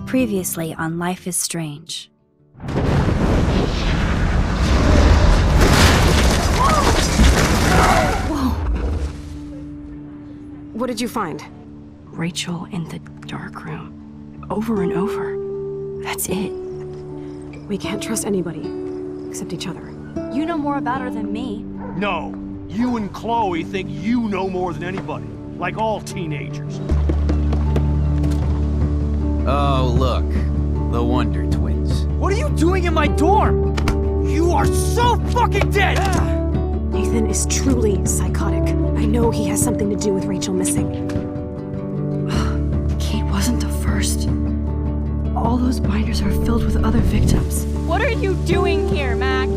Previously on Life is Strange. Whoa! What did you find? Rachel in the dark room. Over and over. That's it. We can't trust anybody, except each other. You know more about her than me. No. You and Chloe think you know more than anybody. Like all teenagers. Oh, look. The Wonder Twins. What are you doing in my dorm? You are so fucking dead! Nathan is truly psychotic. I know he has something to do with Rachel missing. Kate wasn't the first. All those binders are filled with other victims. What are you doing here, Max?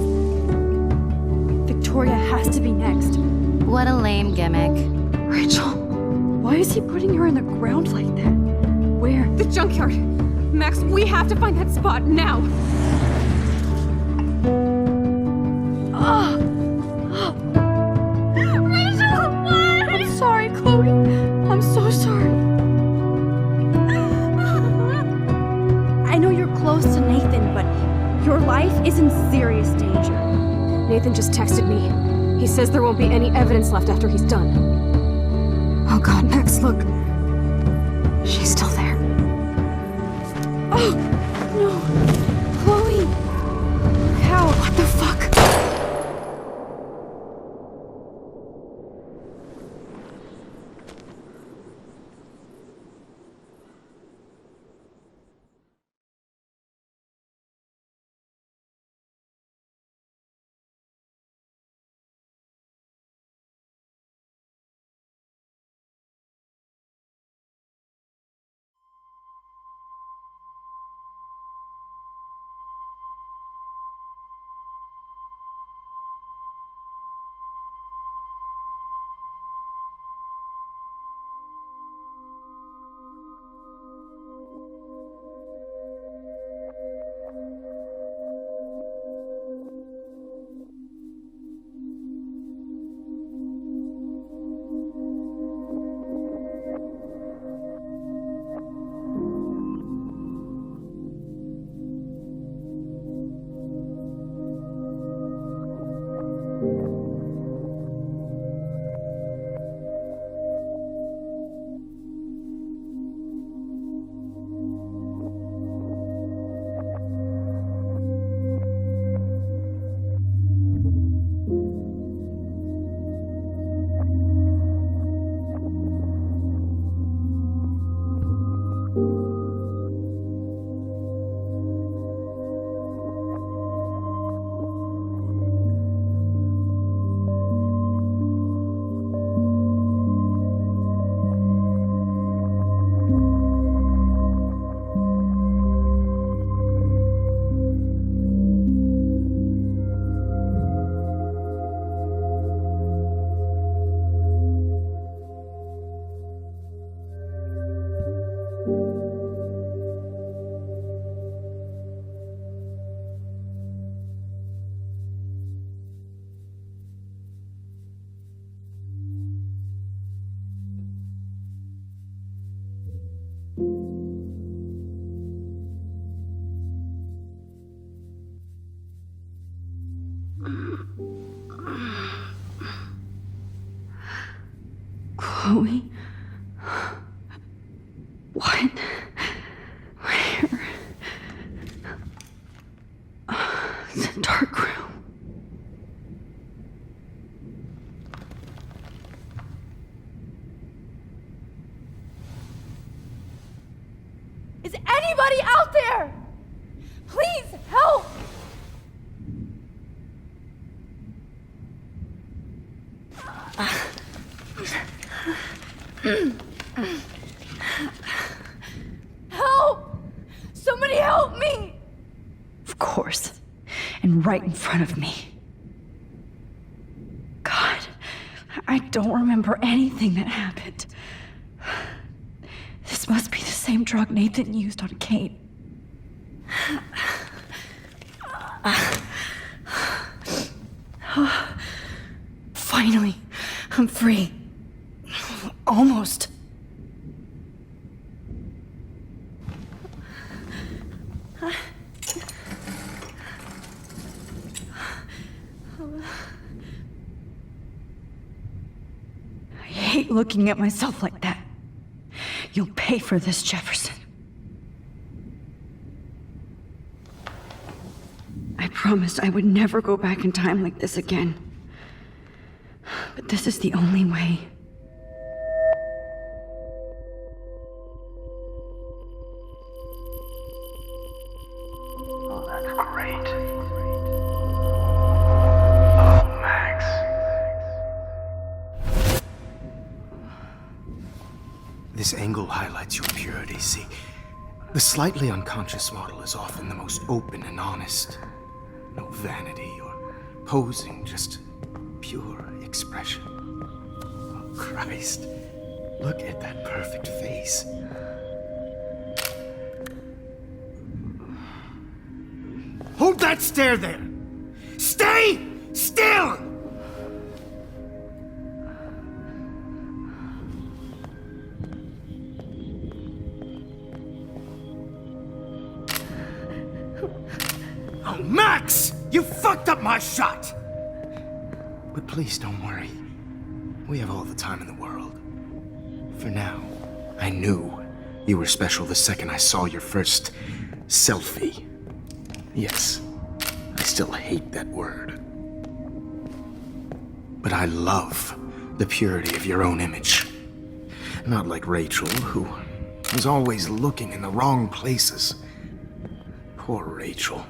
Victoria has to be next. What a lame gimmick. Rachel, why is he putting her in the ground like that? Where? The junkyard! Max, we have to find that spot now! Rachel, what? I'm sorry, Chloe. I'm so sorry. I know you're close to Nathan, but your life is in serious danger. Nathan just texted me. He says there won't be any evidence left after he's done. Oh god, Max, look. She's still there. Oh, no. Chloe. How? What the fuck? Chloe? What? Where? The dark room. Is anybody out there? Please help! Help! Somebody help me! Of course. And right in front of me. God, I don't remember anything that happened. This must be the same drug Nathan used on Kate. Finally, I'm free. Almost. I hate looking at myself like that. You'll pay for this, Jefferson. I promised I would never go back in time like this again. But this is the only way. Oh, that's great. Oh, Max. This angle highlights your purity, see? The slightly unconscious model is often the most open and honest. No vanity or posing, just pure expression. Oh, Christ. Look at that perfect face. Hold that stare there! Stay still! Oh, Max! You fucked up my shot! But please don't worry. We have all the time in the world. For now, I knew you were special the second I saw your first selfie. Yes, I still hate that word. But I love the purity of your own image. Not like Rachel, who was always looking in the wrong places. Poor Rachel.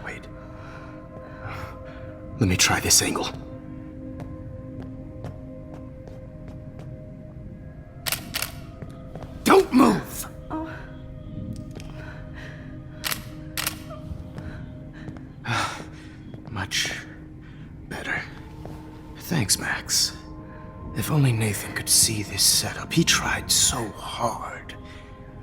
Wait. Let me try this angle. Don't move! Much better. Thanks, Max. If only Nathan could see this setup. He tried so hard.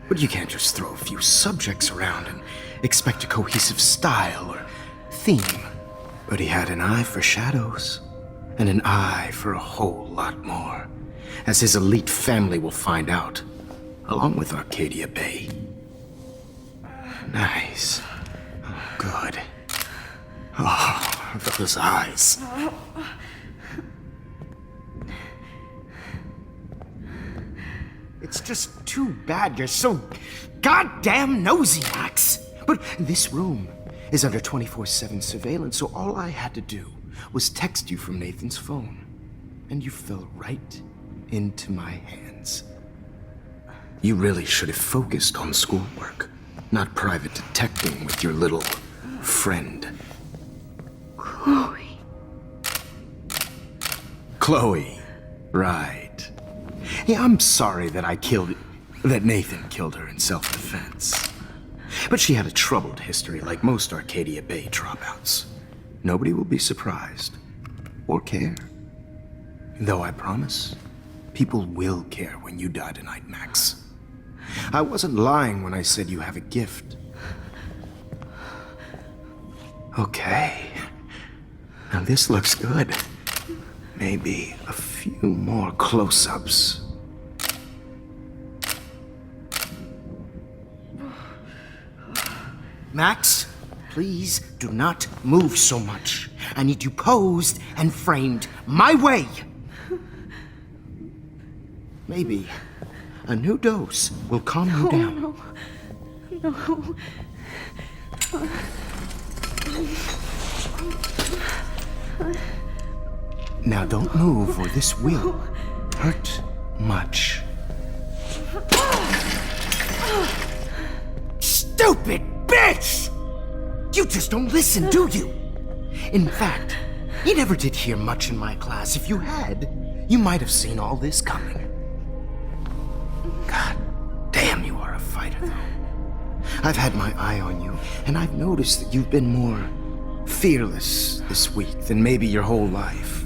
But you can't just throw a few subjects around and expect a cohesive style or theme. But he had an eye for shadows, and an eye for a whole lot more, as his elite family will find out, along with Arcadia Bay. Nice. Oh, good. Oh, those eyes. It's just too bad you're so goddamn nosy, Max. But this room is under 24/7 surveillance, so all I had to do was text you from Nathan's phone. And you fell right into my hands. You really should have focused on schoolwork, not private detecting with your little friend. Chloe. Chloe, right. Yeah, I'm sorry that Nathan killed her in self-defense. But she had a troubled history like most Arcadia Bay dropouts. Nobody will be surprised or care. Though I promise, people will care when you die tonight, Max. I wasn't lying when I said you have a gift. Okay. Now this looks good. Maybe a few more close-ups. Max, please do not move so much. I need you posed and framed my way. Maybe a new dose will calm you down. No. Now don't move or this will hurt much. Stupid bitch! You just don't listen, do you? In fact, you never did hear much in my class. If you had, you might have seen all this coming. God damn, you are a fighter, though. I've had my eye on you, and I've noticed that you've been more fearless this week than maybe your whole life.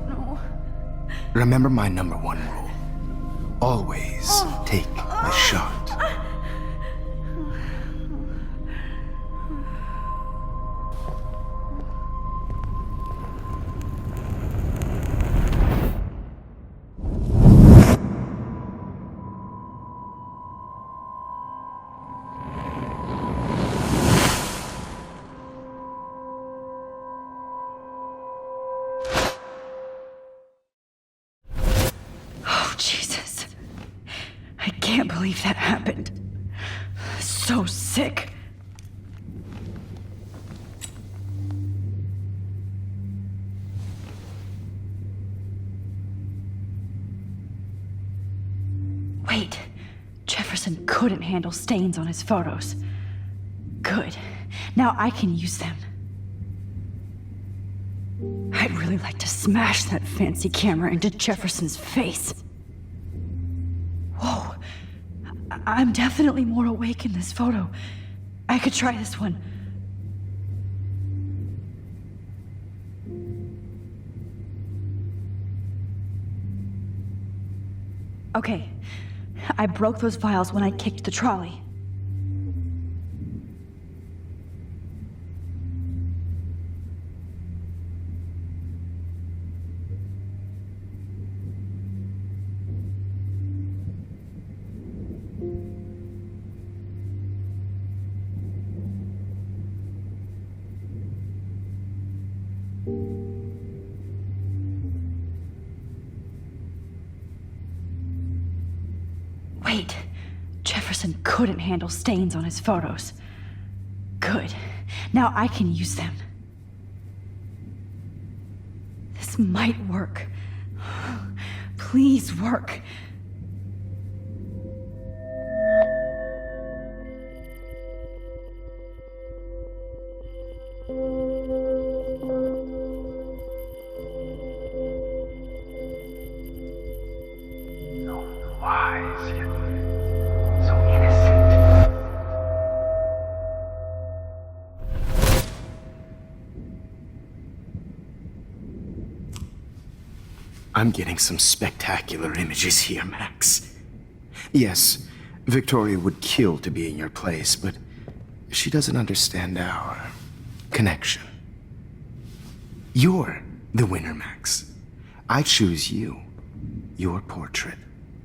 No. Remember my number one rule. Always take a shot. can't believe that happened. So sick. Wait, Jefferson couldn't handle stains on his photos. Good. Now I can use them. I'd really like to smash that fancy camera into Jefferson's face. Whoa. I'm definitely more awake in this photo. I could try this one. Okay. I broke those vials when I kicked the trolley. Wait, Jefferson couldn't handle stains on his photos. Good. Now I can use them. This might work. Please work. Wise, yet so innocent. I'm getting some spectacular images here, Max. Yes, Victoria would kill to be in your place, but she doesn't understand our connection. You're the winner, Max. I choose you. Your portrait.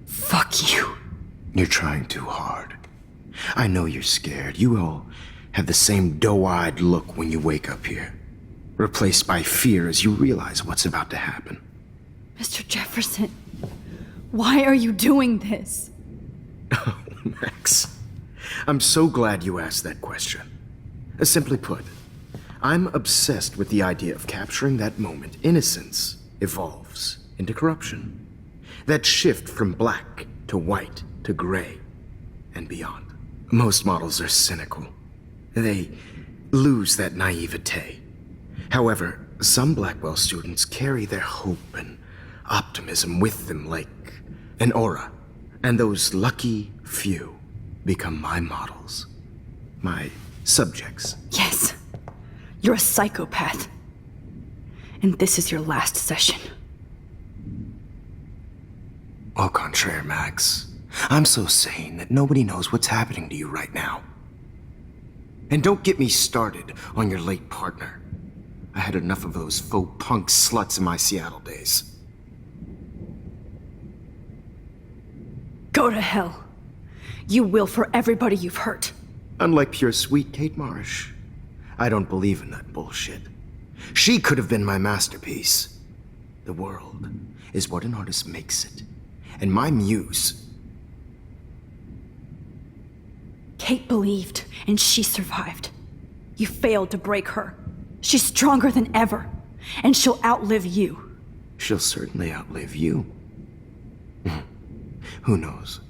Fuck you. You're trying too hard. I know you're scared. You all have the same doe-eyed look when you wake up here, replaced by fear as you realize what's about to happen. Mr. Jefferson, why are you doing this? Oh, Max. I'm so glad you asked that question. Simply put, I'm obsessed with the idea of capturing that moment innocence evolves into corruption. That shift from black to white to gray and beyond. Most models are cynical. They lose that naivete. However, some Blackwell students carry their hope and optimism with them like an aura. And those lucky few become my models. My subjects. Yes. You're a psychopath. And this is your last session. Au contraire, Max. I'm so sane that nobody knows what's happening to you right now. And don't get me started on your late partner. I had enough of those faux punk sluts in my Seattle days. Go to hell. You will for everybody you've hurt. Unlike pure sweet Kate Marsh, I don't believe in that bullshit. She could have been my masterpiece. The world is what an artist makes it. And my muse... Kate believed, and she survived. You failed to break her. She's stronger than ever, and she'll outlive you. She'll certainly outlive you. Who knows?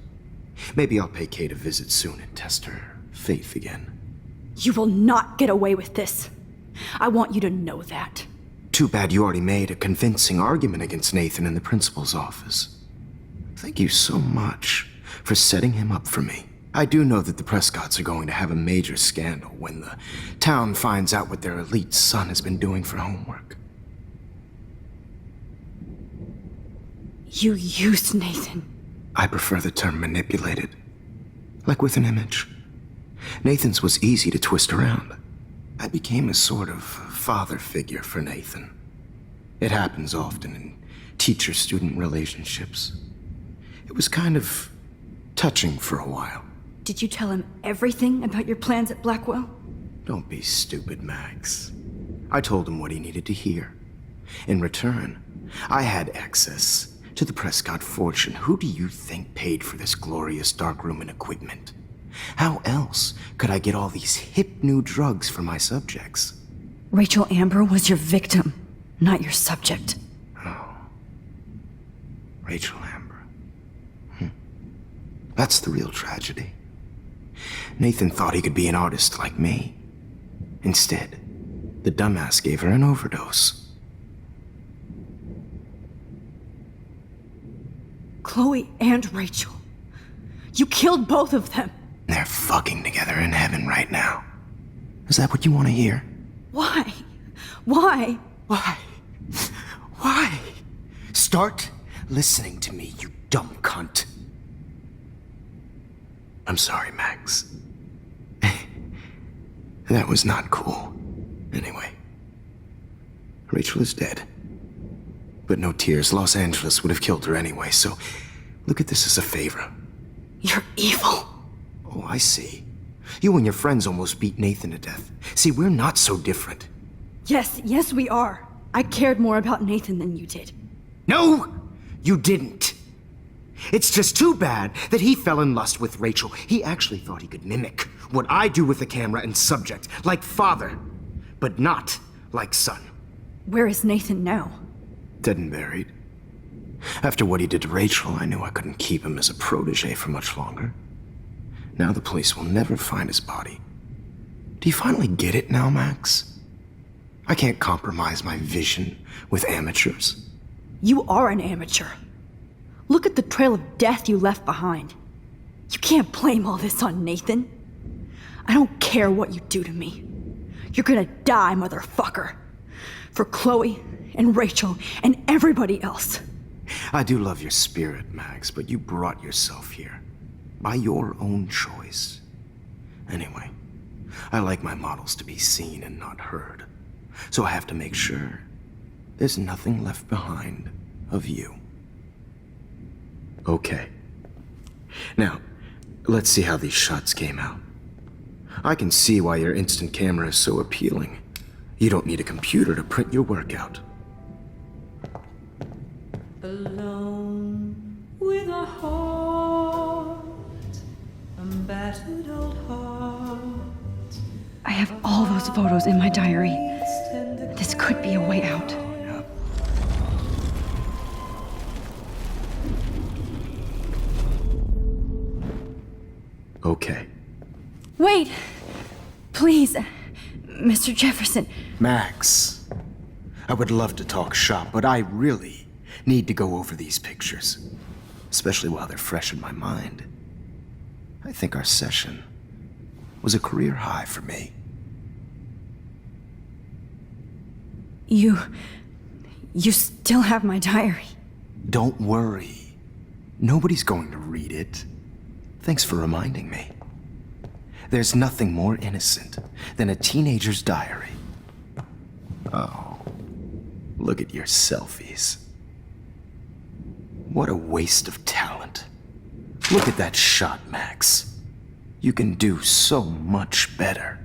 Maybe I'll pay Kate a visit soon and test her faith again. You will not get away with this. I want you to know that. Too bad you already made a convincing argument against Nathan in the principal's office. Thank you so much for setting him up for me. I do know that the Prescotts are going to have a major scandal when the town finds out what their elite son has been doing for homework. You used Nathan. I prefer the term manipulated. Like with an image. Nathan's was easy to twist around. I became a sort of father figure for Nathan. It happens often in teacher-student relationships. It was kind of touching for a while. Did you tell him everything about your plans at Blackwell? Don't be stupid, Max. I told him what he needed to hear. In return, I had access To the Prescott fortune, who do you think paid for this glorious darkroom and equipment? How else could I get all these hip new drugs for my subjects? Rachel Amber was your victim, not your subject. Rachel Amber. That's the real tragedy. Nathan thought he could be an artist like me. Instead, the dumbass gave her an overdose. Chloe and Rachel. You killed both of them. They're fucking together in heaven right now. Is that what you want to hear? Why? Why? Why? Why? Start listening to me, you dumb cunt. I'm sorry, Max. That was not cool. Anyway, Rachel is dead. But no tears. Los Angeles would have killed her anyway, so look at this as a favor. You're evil. Oh, I see. You and your friends almost beat Nathan to death. See, we're not so different. Yes, we are. I cared more about Nathan than you did. No, you didn't. It's just too bad that he fell in lust with Rachel. He actually thought he could mimic what I do with the camera and subject, like father, but not like son. Where is Nathan now? Dead and buried. After what he did to Rachel, I knew I couldn't keep him as a protege for much longer. Now the police will never find his body. Do you finally get it now, Max? I can't compromise my vision with amateurs. You are an amateur. Look at the trail of death you left behind. You can't blame all this on Nathan. I don't care what you do to me. You're gonna die, motherfucker. For Chloe and Rachel and everybody else. I do love your spirit, Max, but you brought yourself here. By your own choice. Anyway, I like my models to be seen and not heard. So I have to make sure there's nothing left behind of you. Okay. Now, let's see how these shots came out. I can see why your instant camera is so appealing. You don't need a computer to print your work out. Alone with a heart, a battered old heart. I have all those photos in my diary. This could be a way out. Okay. Wait! Please, Mr. Jefferson. Max, I would love to talk shop, but I really need to go over these pictures. Especially while they're fresh in my mind. I think our session was a career high for me. You still have my diary. Don't worry. Nobody's going to read it. Thanks for reminding me. There's nothing more innocent than a teenager's diary. Oh, look at your selfies. What a waste of talent. Look at that shot, Max. You can do so much better.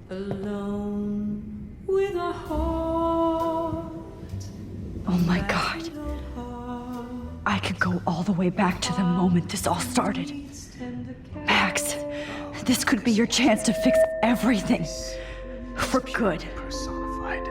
Alone with a heart. Oh my God. I could go all the way back to the moment this all started. Max, this could be your chance to fix everything. For good. Personified.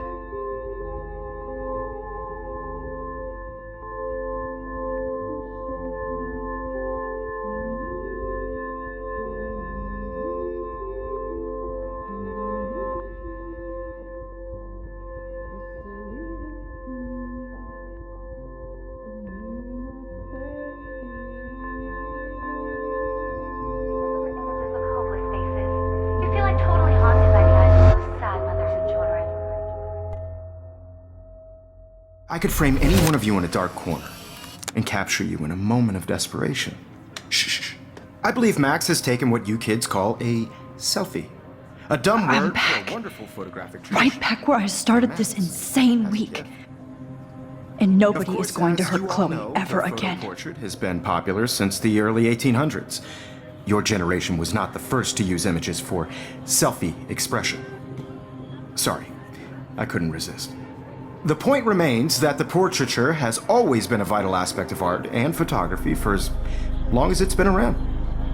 Hopeless faces. You feel like totally haunted by the eyes of those sad mothers and children. I could frame any one of you in a dark corner and capture you in a moment of desperation. Shh. I believe Max has taken what you kids call a selfie. A dumb I'm word back. for a wonderful photographic Right tradition. back where I started this insane week. And nobody Of course, is going to as hurt you all Chloe know, ever the photo again. portrait has been popular since the early 1800s. Your generation was not the first to use images for selfie expression. Sorry, I couldn't resist. The point remains that the portraiture has always been a vital aspect of art and photography for as long as it's been around.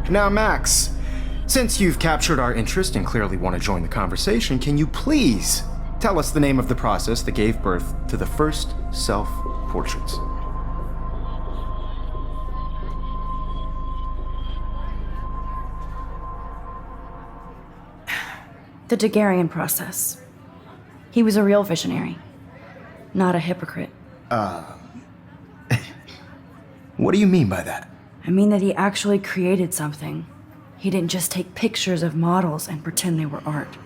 Now, Max, since you've captured our interest and clearly want to join the conversation, can you please tell us the name of the process that gave birth to the first self-portraits? The Daguerrean process. He was a real visionary, not a hypocrite. What do you mean by that? I mean that he actually created something. He didn't just take pictures of models and pretend they were art.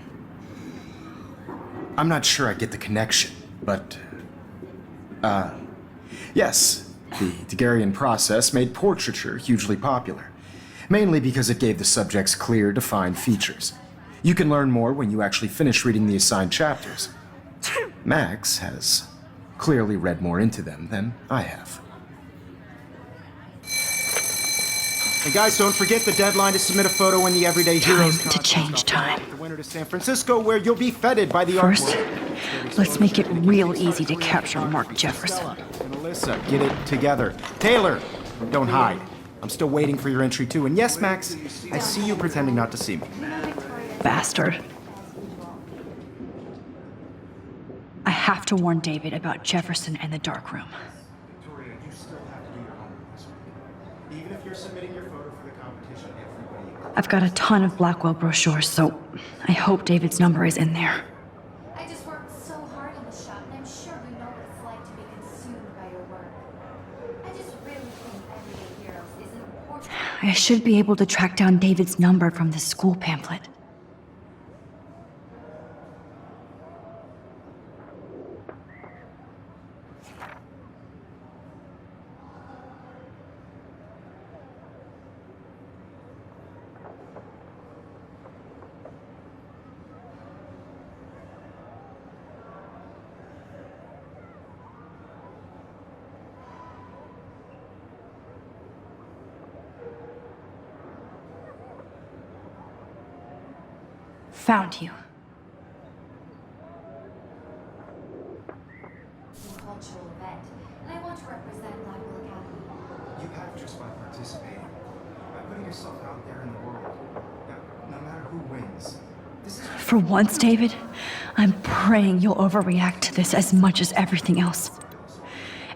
I'm not sure I get the connection, but... yes, the Daguerrean process made portraiture hugely popular, mainly because it gave the subjects clear, defined features. You can learn more when you actually finish reading the assigned chapters. Max has clearly read more into them than I have. And guys, don't forget the deadline to submit a photo in the Everyday Heroes Time to change time. The winner to San Francisco, where you'll be feted by the First, art world. let's make it real easy to capture Mark Jefferson. And Alyssa, get it together. Taylor, don't hide. I'm still waiting for your entry too. And yes, Max, I see you pretending not to see me. Bastard. I have to warn David about Jefferson and the dark room. Victoria, you still have to do your homework this week. Even if you're submitting your photo for the competition, everybody... I've got a ton of Blackwell brochures, so I hope David's number is in there. I just worked so hard in the shop, and I'm sure you know what it's like to be consumed by your work. I just really think Everyday Heroes is an important... I should be able to track down David's number from the school pamphlet. Found you. It's a cultural event, and I want to represent Blackwell Academy. You have just by participating, by putting yourself out there in the world. No matter who wins, this is For once, David, I'm praying you'll overreact to this as much as everything else.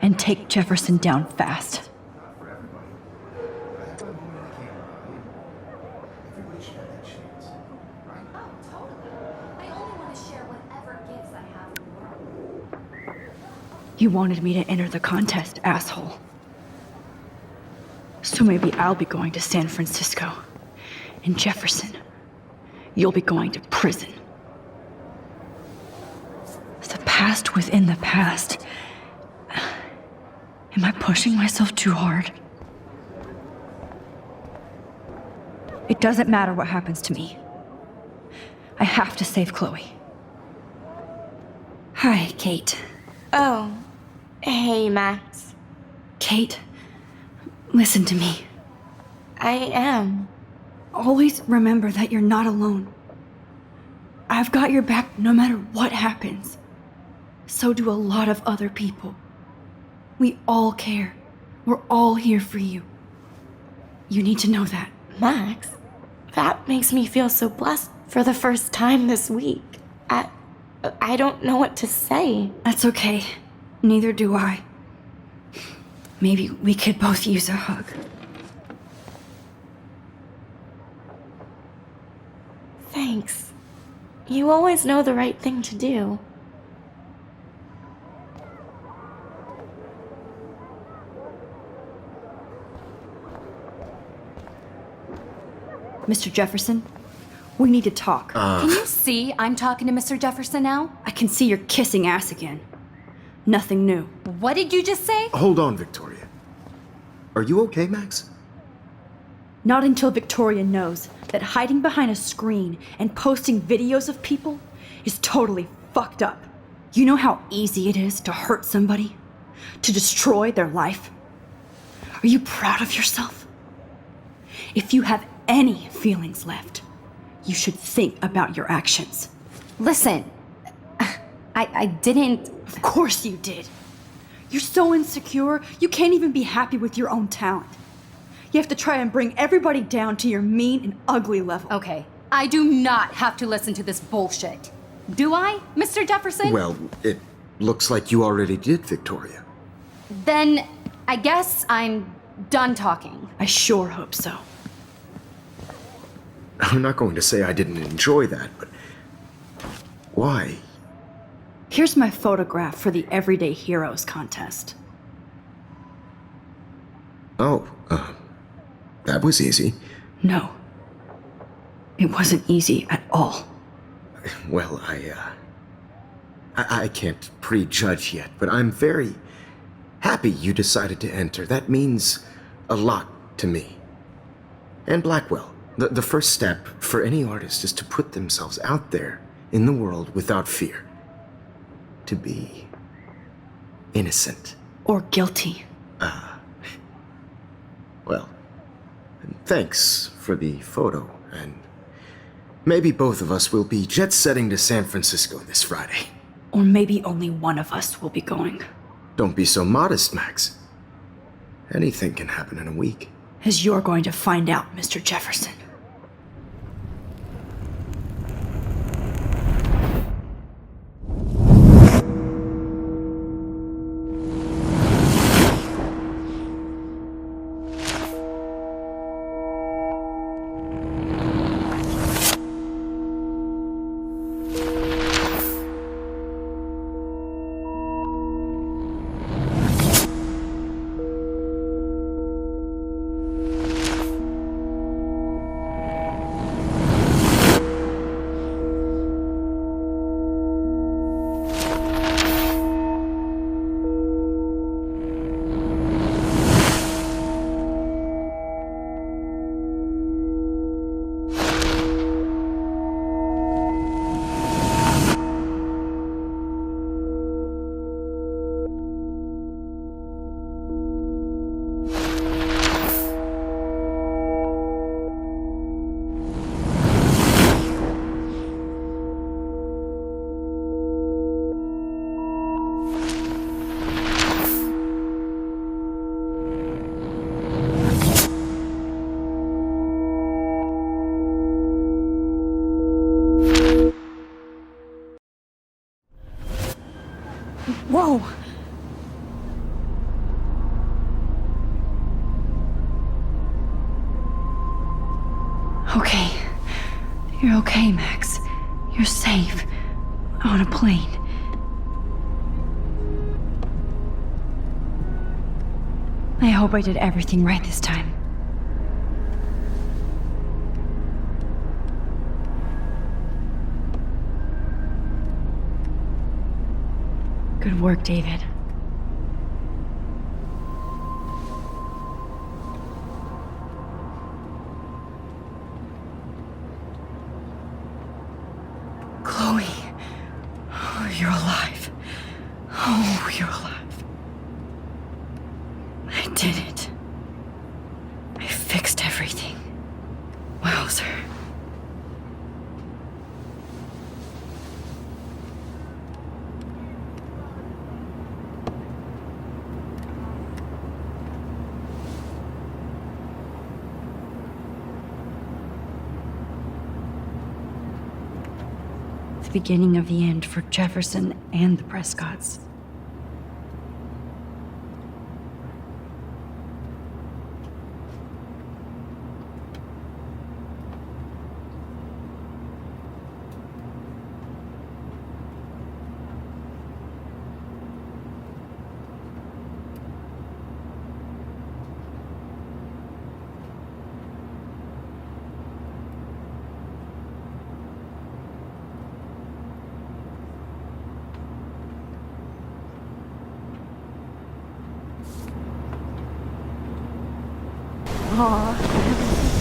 And take Jefferson down fast. not for everybody. But I have my moment in the camera, and everybody should have that chance, right? Oh, totally. I only want to share whatever gifts I have in the world. You wanted me to enter the contest, asshole. So maybe I'll be going to San Francisco. And Jefferson, you'll be going to prison. The past within the past. Am I pushing myself too hard? It doesn't matter what happens to me. I have to save Chloe. Hi, Kate. Oh, hey, Max. Kate, listen to me. I am. Always remember that you're not alone. I've got your back no matter what happens. So do a lot of other people. We all care. We're all here for you. You need to know that. Max, that makes me feel so blessed for the first time this week. I don't know what to say. That's okay. Neither do I. Maybe we could both use a hug. Thanks. You always know the right thing to do. Mr. Jefferson, we need to talk. Can you see I'm talking to Mr. Jefferson now? I can see you're kissing ass again. Nothing new. What did you just say? Hold on, Victoria. Are you okay, Max? Not until Victoria knows that hiding behind a screen and posting videos of people is totally fucked up. You know how easy it is to hurt somebody? To destroy their life? Are you proud of yourself? If you have any feelings left, you should think about your actions. Listen, I didn't... Of course you did. You're so insecure, you can't even be happy with your own talent. You have to try and bring everybody down to your mean and ugly level. Okay, I do not have to listen to this bullshit. Do I, Mr. Jefferson? Well, it looks like you already did, Victoria. Then I guess I'm done talking. I sure hope so. I'm not going to say I didn't enjoy that, but why? Here's my photograph for the Everyday Heroes contest. Oh, that was easy. No. It wasn't easy at all. Well, I can't prejudge yet, but I'm very happy you decided to enter. That means a lot to me. And Blackwell. The first step for any artist is to put themselves out there in the world without fear. To be innocent. Or guilty. Well, thanks for the photo, and maybe both of us will be jet-setting to San Francisco this Friday. Or maybe only one of us will be going. Don't be so modest, Max. Anything can happen in a week. As you're going to find out, Mr. Jefferson. Whoa! Okay. You're okay, Max. You're safe. On a plane. I hope I did everything right this time. Good work, David. Chloe. Oh, you're alive. Oh, you're alive. I did it. I fixed everything. Wowzer. The beginning of the end for Jefferson and the Prescotts. Aw.